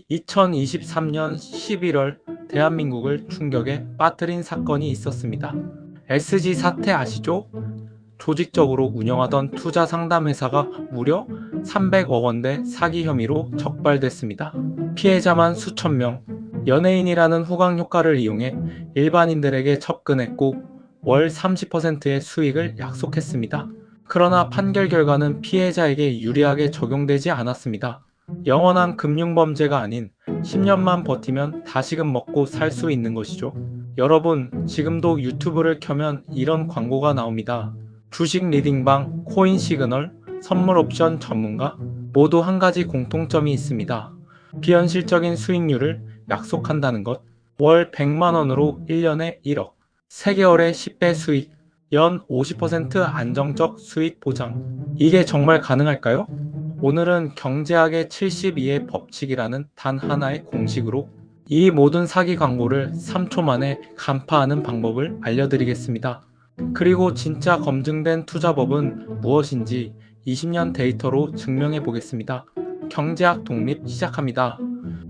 2023년 11월 대한민국을 충격에 빠뜨린 사건이 있었습니다. SG 사태 아시죠? 조직적으로 운영하던 투자 상담 회사가 무려 300억 원대 사기 혐의로 적발됐습니다. 피해자만 수천 명, 연예인이라는 후광 효과를 이용해 일반인들에게 접근했고 월 30%의 수익을 약속했습니다. 그러나 판결 결과는 피해자에게 유리하게 적용되지 않았습니다. 영원한 금융범죄가 아닌 10년만 버티면 다시금 먹고 살 수 있는 것이죠. 여러분, 지금도 유튜브를 켜면 이런 광고가 나옵니다. 주식 리딩방, 코인 시그널, 선물 옵션 전문가, 모두 한 가지 공통점이 있습니다. 비현실적인 수익률을 약속한다는 것. 월 100만 원으로 1년에 1억, 3개월에 10배 수익, 연 50% 안정적 수익 보장. 이게 정말 가능할까요? 오늘은 경제학의 72의 법칙이라는 단 하나의 공식으로 이 모든 사기 광고를 3초 만에 간파하는 방법을 알려드리겠습니다. 그리고 진짜 검증된 투자법은 무엇인지 20년 데이터로 증명해 보겠습니다. 경제학 독립 시작합니다.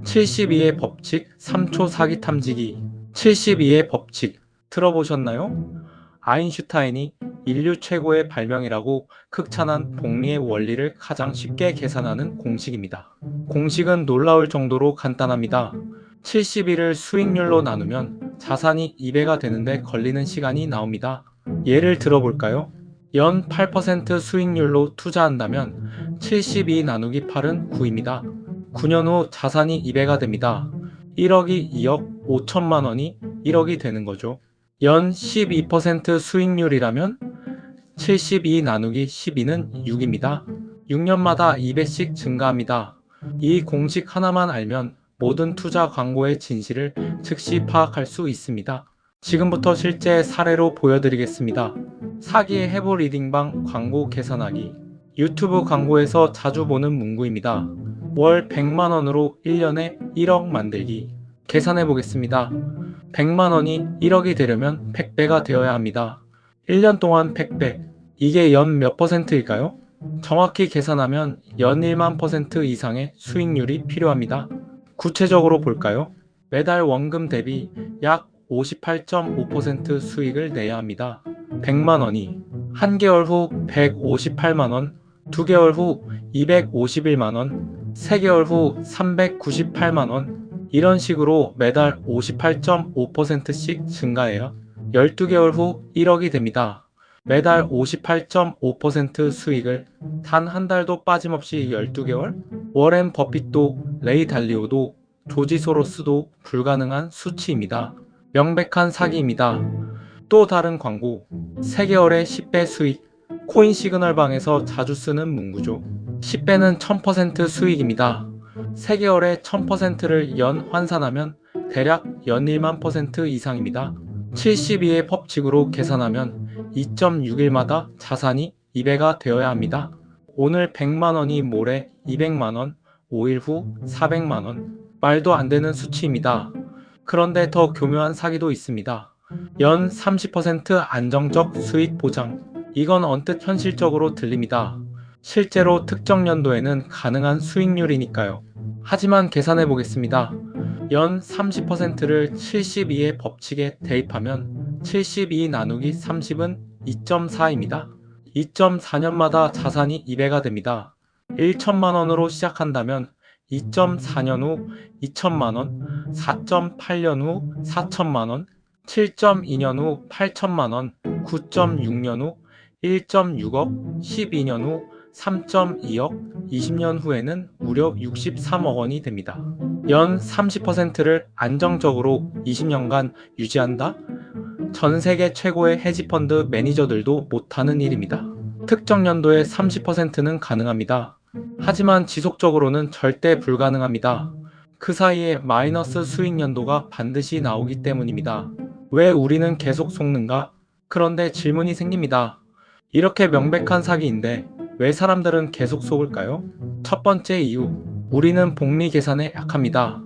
72의 법칙 3초 사기 탐지기. 72의 법칙 들어보셨나요? 아인슈타인이 인류 최고의 발명이라고 극찬한 복리의 원리를 가장 쉽게 계산하는 공식입니다. 공식은 놀라울 정도로 간단합니다. 70일을 수익률로 나누면 자산이 2배가 되는데 걸리는 시간이 나옵니다. 예를 들어볼까요? 연 8% 수익률로 투자한다면 72 나누기 8은 9입니다. 9년 후 자산이 2배가 됩니다. 1억이 2억, 5천만 원이 1억이 되는 거죠. 연 12% 수익률이라면 72 나누기 12는 6입니다. 6년마다 2배씩 증가합니다. 이 공식 하나만 알면 모든 투자 광고의 진실을 즉시 파악할 수 있습니다. 지금부터 실제 사례로 보여드리겠습니다. 사기의 해부 리딩방 광고 계산하기. 유튜브 광고에서 자주 보는 문구입니다. 월 100만 원으로 1년에 1억 만들기. 계산해 보겠습니다. 100만 원이 1억이 되려면 100배가 되어야 합니다. 1년 동안 100배. 이게 연 몇 퍼센트일까요? 정확히 계산하면 연 1만 퍼센트 이상의 수익률이 필요합니다. 구체적으로 볼까요? 매달 원금 대비 약 58.5% 수익을 내야 합니다. 100만 원이 한 개월 후 158만 원, 2개월 후 251만 원, 3개월 후 398만 원, 이런 식으로 매달 58.5%씩 증가해요. 12개월 후 1억이 됩니다. 매달 58.5% 수익을 단 한 달도 빠짐없이 12개월? 워렌 버핏도 레이 달리오도 조지 소로스도 불가능한 수치입니다. 명백한 사기입니다. 또 다른 광고. 3개월에 10배 수익. 코인 시그널 방에서 자주 쓰는 문구죠. 10배는 1000% 수익입니다. 3개월에 1000%를 연 환산하면 대략 연 1만 퍼센트 이상입니다. 72의 법칙으로 계산하면 2.6일마다 자산이 2배가 되어야 합니다. 오늘 100만원이 모레 200만원, 5일 후 400만원. 말도 안 되는 수치입니다. 그런데 더 교묘한 사기도 있습니다. 연 30% 안정적 수익 보장. 이건 언뜻 현실적으로 들립니다. 실제로 특정 연도에는 가능한 수익률이니까요. 하지만 계산해 보겠습니다. 연 30%를 72의 법칙에 대입하면 72 나누기 30은 2.4입니다. 2.4년마다 자산이 2배가 됩니다. 1천만 원으로 시작한다면 2.4년 후 2천만 원, 4.8년 후 4천만 원, 7.2년 후 8천만 원, 9.6년 후 1.6억, 12년 후 3.2억, 20년 후에는 무려 63억 원이 됩니다. 연 30%를 안정적으로 20년간 유지한다? 전 세계 최고의 헤지펀드 매니저들도 못하는 일입니다. 특정 연도에 30%는 가능합니다. 하지만 지속적으로는 절대 불가능합니다. 그 사이에 마이너스 수익 연도가 반드시 나오기 때문입니다. 왜 우리는 계속 속는가? 그런데 질문이 생깁니다. 이렇게 명백한 사기인데 왜 사람들은 계속 속을까요? 첫 번째 이유, 우리는 복리 계산에 약합니다.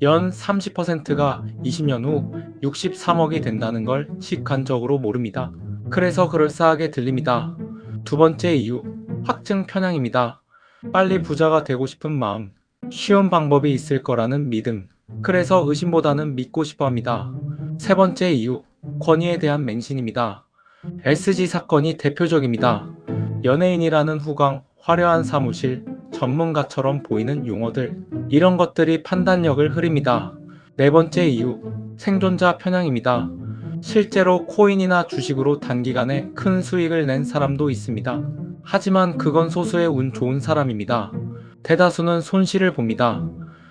연 30%가 20년 후 63억이 된다는 걸 직관적으로 모릅니다. 그래서 그럴싸하게 들립니다. 두 번째 이유, 확증 편향입니다. 빨리 부자가 되고 싶은 마음. 쉬운 방법이 있을 거라는 믿음. 그래서 의심보다는 믿고 싶어 합니다. 세 번째 이유, 권위에 대한 맹신입니다. SG 사건이 대표적입니다. 연예인이라는 후광, 화려한 사무실, 전문가처럼 보이는 용어들, 이런 것들이 판단력을 흐립니다. 네 번째 이유, 생존자 편향입니다. 실제로 코인이나 주식으로 단기간에 큰 수익을 낸 사람도 있습니다. 하지만 그건 소수의 운 좋은 사람입니다. 대다수는 손실을 봅니다.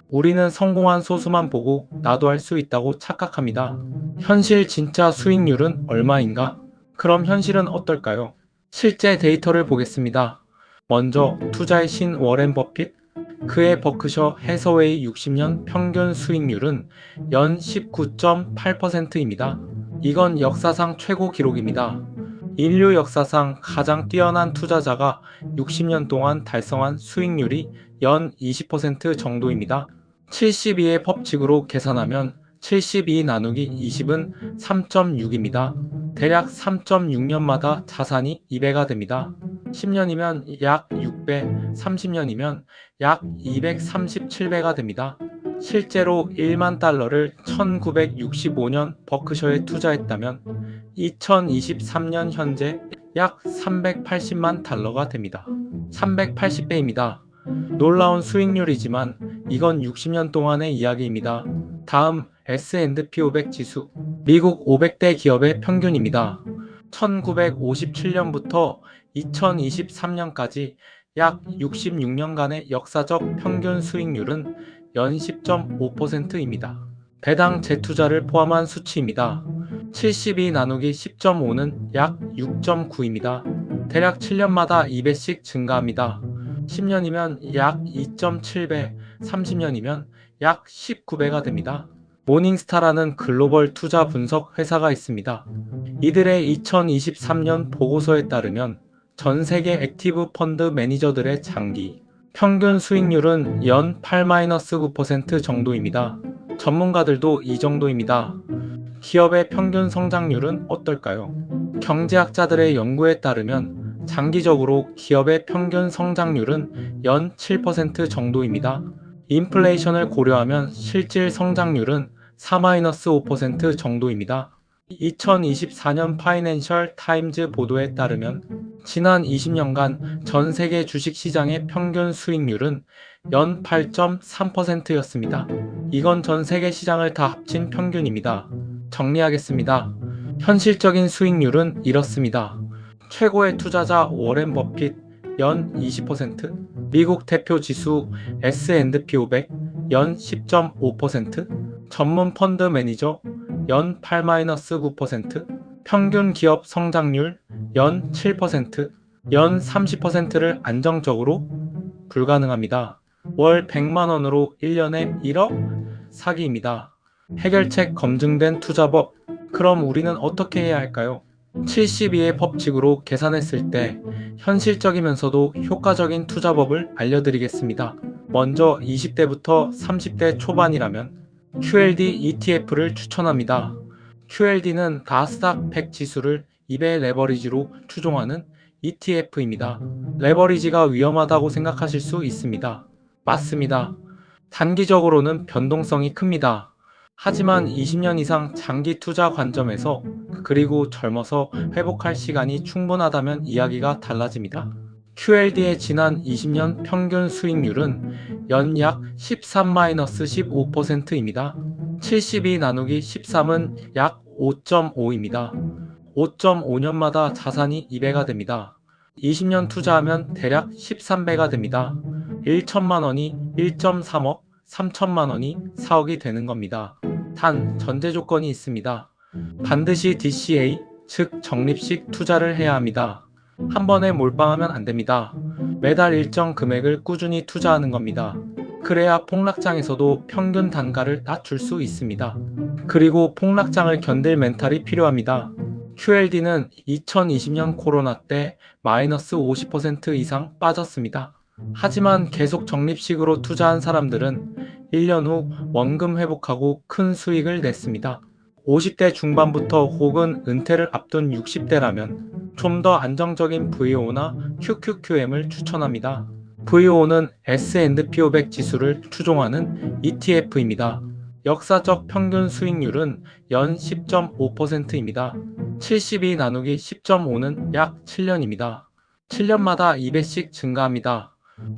우리는 성공한 소수만 보고 나도 할 수 있다고 착각합니다. 현실 진짜 수익률은 얼마인가? 그럼 현실은 어떨까요? 실제 데이터를 보겠습니다. 먼저 투자의 신 워렌 버핏, 그의 버크셔 해서웨이 60년 평균 수익률은 연 19.8%입니다. 이건 역사상 최고 기록입니다. 인류 역사상 가장 뛰어난 투자자가 60년 동안 달성한 수익률이 연 20% 정도입니다. 72의 법칙으로 계산하면 72 나누기 20은 3.6입니다. 대략 3.6년마다 자산이 2배가 됩니다. 10년이면 약 6배, 30년이면 약 237배가 됩니다. 실제로 1만 달러를 1965년 버크셔에 투자했다면 2023년 현재 약 380만 달러가 됩니다. 380배입니다. 놀라운 수익률이지만 이건 60년 동안의 이야기입니다. 다음 S&P 500 지수, 미국 500대 기업의 평균입니다. 1957년부터 2023년까지 약 66년간의 역사적 평균 수익률은 연 10.5%입니다. 배당 재투자를 포함한 수치입니다. 72 나누기 10.5는 약 6.9입니다. 대략 7년마다 2배씩 증가합니다. 10년이면 약 2.7배, 30년이면 약 19배가 됩니다. 모닝스타라는 글로벌 투자 분석 회사가 있습니다. 이들의 2023년 보고서에 따르면 전 세계 액티브 펀드 매니저들의 장기 평균 수익률은 연 8-9% 정도입니다. 전문가들도 이 정도입니다. 기업의 평균 성장률은 어떨까요? 경제학자들의 연구에 따르면 장기적으로 기업의 평균 성장률은 연 7% 정도입니다. 인플레이션을 고려하면 실질 성장률은 4-5% 정도입니다. 2024년 파이낸셜 타임즈 보도에 따르면 지난 20년간 전 세계 주식시장의 평균 수익률은 연 8.3%였습니다. 이건 전 세계 시장을 다 합친 평균입니다. 정리하겠습니다. 현실적인 수익률은 이렇습니다. 최고의 투자자 워렌 버핏 연 20%, 미국 대표 지수 S&P 500 연 10.5%, 전문 펀드 매니저 연 8-9%, 평균 기업 성장률 연 7%, 연 30%를 안정적으로 불가능합니다. 월 100만원으로 1년에 1억? 사기입니다. 해결책 검증된 투자법. 그럼 우리는 어떻게 해야 할까요? 72의 법칙으로 계산했을 때 현실적이면서도 효과적인 투자법을 알려드리겠습니다. 먼저 20대부터 30대 초반이라면 QLD ETF를 추천합니다. QLD는 나스닥 100 지수를 2배 레버리지로 추종하는 ETF입니다. 레버리지가 위험하다고 생각하실 수 있습니다. 맞습니다. 단기적으로는 변동성이 큽니다. 하지만 20년 이상 장기 투자 관점에서 그리고 젊어서 회복할 시간이 충분하다면 이야기가 달라집니다. QLD의 지난 20년 평균 수익률은 연 약 13-15%입니다. 72 나누기 13은 약 5.5입니다. 5.5년마다 자산이 2배가 됩니다. 20년 투자하면 대략 13배가 됩니다. 1천만 원이 1.3억, 3천만 원이 4억이 되는 겁니다. 단 전제 조건이 있습니다. 반드시 DCA, 즉 적립식 투자를 해야 합니다. 한 번에 몰빵하면 안 됩니다. 매달 일정 금액을 꾸준히 투자하는 겁니다. 그래야 폭락장에서도 평균 단가를 낮출 수 있습니다. 그리고 폭락장을 견딜 멘탈이 필요합니다. QLD는 2020년 코로나 때 마이너스 50% 이상 빠졌습니다. 하지만 계속 적립식으로 투자한 사람들은 1년 후 원금 회복하고 큰 수익을 냈습니다. 50대 중반부터 혹은 은퇴를 앞둔 60대라면 좀 더 안정적인 VO나 QQQM을 추천합니다. VO는 S&P 500 지수를 추종하는 ETF입니다. 역사적 평균 수익률은 연 10.5%입니다. 72 나누기 10.5는 약 7년입니다. 7년마다 2배씩 증가합니다.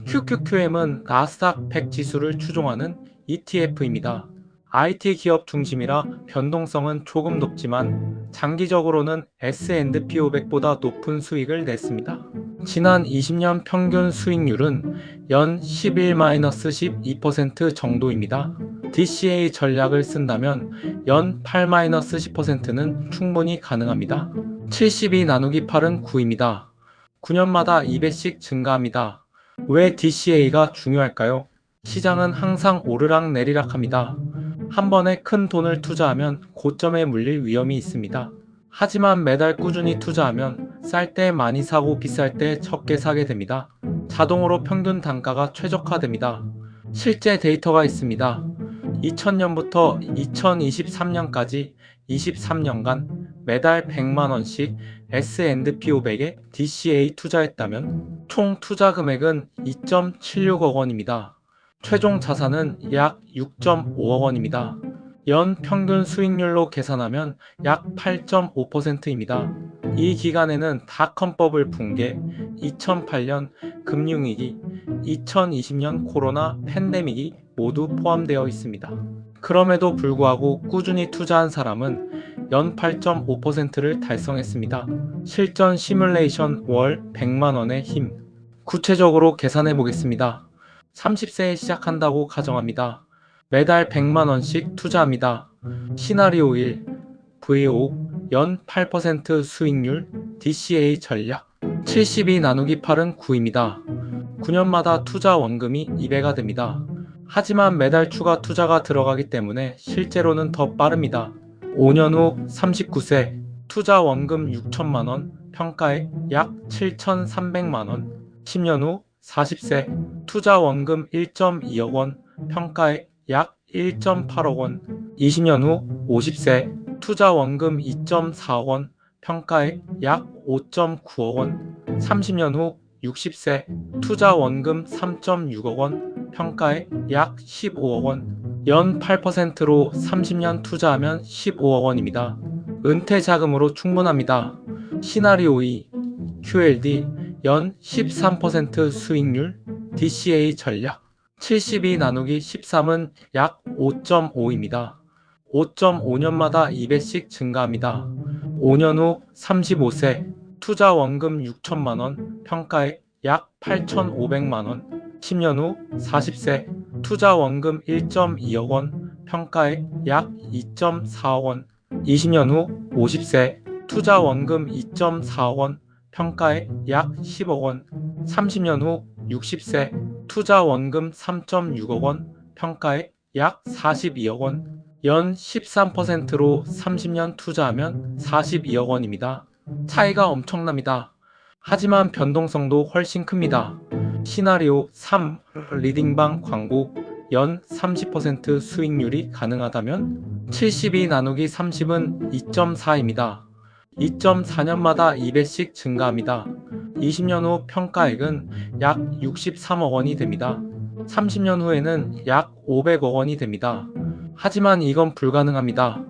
QQQM은 나스닥 100 지수를 추종하는 ETF입니다. IT 기업 중심이라 변동성은 조금 높지만 장기적으로는 S&P 500보다 높은 수익을 냈습니다. 지난 20년 평균 수익률은 연 11-12% 정도입니다. DCA 전략을 쓴다면 연 8-10%는 충분히 가능합니다. 72 나누기 8은 9입니다. 9년마다 2배씩 증가합니다. 왜 DCA가 중요할까요? 시장은 항상 오르락 내리락 합니다. 한 번에 큰 돈을 투자하면 고점에 물릴 위험이 있습니다. 하지만 매달 꾸준히 투자하면 쌀 때 많이 사고 비쌀 때 적게 사게 됩니다. 자동으로 평균 단가가 최적화됩니다. 실제 데이터가 있습니다. 2000년부터 2023년까지 23년간 매달 100만원씩 S&P 500에 DCA 투자했다면 총 투자 금액은 2.76억 원입니다. 최종 자산은 약 6.5억 원입니다. 연 평균 수익률로 계산하면 약 8.5%입니다. 이 기간에는 닷컴버블 붕괴, 2008년 금융위기, 2020년 코로나 팬데믹이 모두 포함되어 있습니다. 그럼에도 불구하고 꾸준히 투자한 사람은 연 8.5%를 달성했습니다. 실전 시뮬레이션 월 100만원의 힘. 구체적으로 계산해 보겠습니다. 30세에 시작한다고 가정합니다. 매달 100만원씩 투자합니다. 시나리오 1, VO, 연 8% 수익률, DCA 전략. 72 나누기 8은 9입니다. 9년마다 투자 원금이 2배가 됩니다. 하지만 매달 추가 투자가 들어가기 때문에 실제로는 더 빠릅니다. 5년 후 39세, 투자 원금 6천만원, 평가액 약 7,300만원. 10년 후 40세, 투자 원금 1.2억 원, 평가액 약 1.8억 원. 20년 후 50세, 투자 원금 2.4억 원, 평가액 약 5.9억 원. 30년 후 60세, 투자 원금 3.6억 원, 평가액 약 15억 원. 연 8%로 30년 투자하면 15억 원입니다. 은퇴 자금으로 충분합니다. 시나리오 2, QLD, 연 13% 수익률, DCA 전략. 72 나누기 13은 약 5.5입니다. 5.5년마다 2배씩 증가합니다. 5년 후 35세, 투자 원금 6천만원, 평가액 약 8,500만원. 10년 후 40세, 투자 원금 1.2억 원, 평가액 약 2.4억 원. 20년 후 50세, 투자 원금 2.4억 원, 평가액 약 10억 원. 30년 후 60세, 투자 원금 3.6억 원, 평가액 약 42억 원. 연 13%로 30년 투자하면 42억 원입니다. 차이가 엄청납니다. 하지만 변동성도 훨씬 큽니다. 시나리오 3, 리딩방 광고, 연 30% 수익률이 가능하다면 72 나누기 30은 2.4입니다. 2.4년마다 2배씩 증가합니다. 20년 후 평가액은 약 63억 원이 됩니다. 30년 후에는 약 500억 원이 됩니다. 하지만 이건 불가능합니다.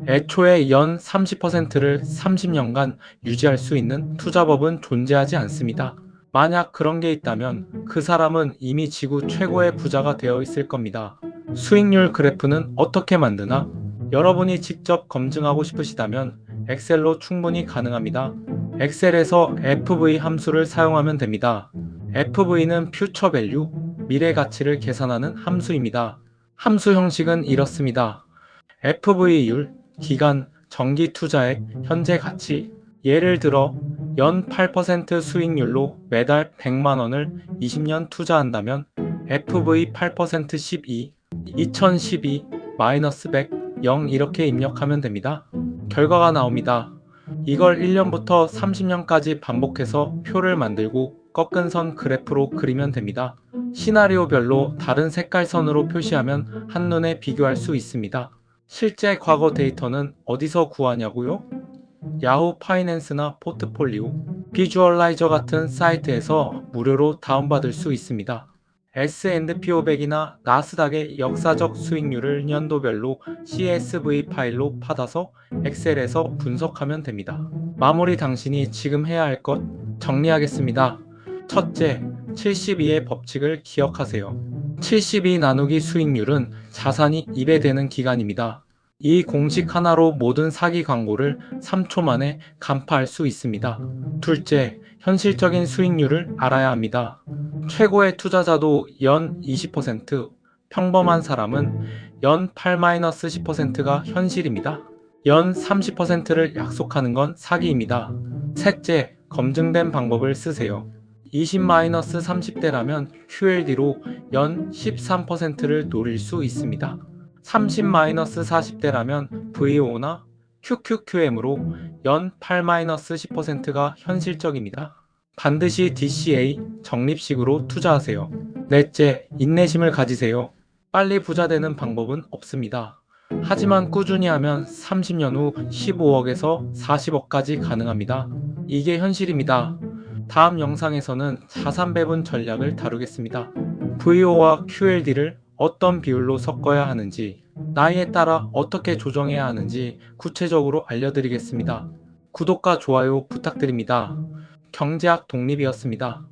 애초에 연 30%를 30년간 유지할 수 있는 투자법은 존재하지 않습니다. 만약 그런 게 있다면 그 사람은 이미 지구 최고의 부자가 되어 있을 겁니다. 수익률 그래프는 어떻게 만드나? 여러분이 직접 검증하고 싶으시다면 엑셀로 충분히 가능합니다. 엑셀에서 FV 함수를 사용하면 됩니다. FV는 퓨처 밸류, 미래 가치를 계산하는 함수입니다. 함수 형식은 이렇습니다. FV율, 기간, 정기 투자액, 현재 가치. 예를 들어 연 8% 수익률로 매달 100만원을 20년 투자한다면 FV 8% 12, 2012, -100, 0 이렇게 입력하면 됩니다. 결과가 나옵니다. 이걸 1년부터 30년까지 반복해서 표를 만들고 꺾은 선 그래프로 그리면 됩니다. 시나리오별로 다른 색깔 선으로 표시하면 한눈에 비교할 수 있습니다. 실제 과거 데이터는 어디서 구하냐고요? 야후 파이낸스나 포트폴리오. 비주얼라이저 같은 사이트에서 무료로 다운받을 수 있습니다. S&P 500이나 나스닥의 역사적 수익률을 연도별로 CSV 파일로 받아서 엑셀에서 분석하면 됩니다. 마무리 당신이 지금 해야 할 것 정리하겠습니다. 첫째, 72의 법칙을 기억하세요. 72 나누기 수익률은 자산이 2배 되는 기간입니다. 이 공식 하나로 모든 사기 광고를 3초 만에 간파할 수 있습니다. 둘째, 현실적인 수익률을 알아야 합니다. 최고의 투자자도 연 20%, 평범한 사람은 연 8-10%가 현실입니다. 연 30%를 약속하는 건 사기입니다. 셋째, 검증된 방법을 쓰세요. 20-30대라면 QLD로 연 13%를 노릴 수 있습니다. 30-40대라면 VO나 QQQM으로 연 8-10%가 현실적입니다. 반드시 DCA 적립식으로 투자하세요. 넷째, 인내심을 가지세요. 빨리 부자 되는 방법은 없습니다. 하지만 꾸준히 하면 30년 후 15억에서 40억까지 가능합니다. 이게 현실입니다. 다음 영상에서는 자산 배분 전략을 다루겠습니다. VO와 QLD를 어떤 비율로 섞어야 하는지, 나이에 따라 어떻게 조정해야 하는지 구체적으로 알려드리겠습니다. 구독과 좋아요 부탁드립니다. 경제학 독립이었습니다.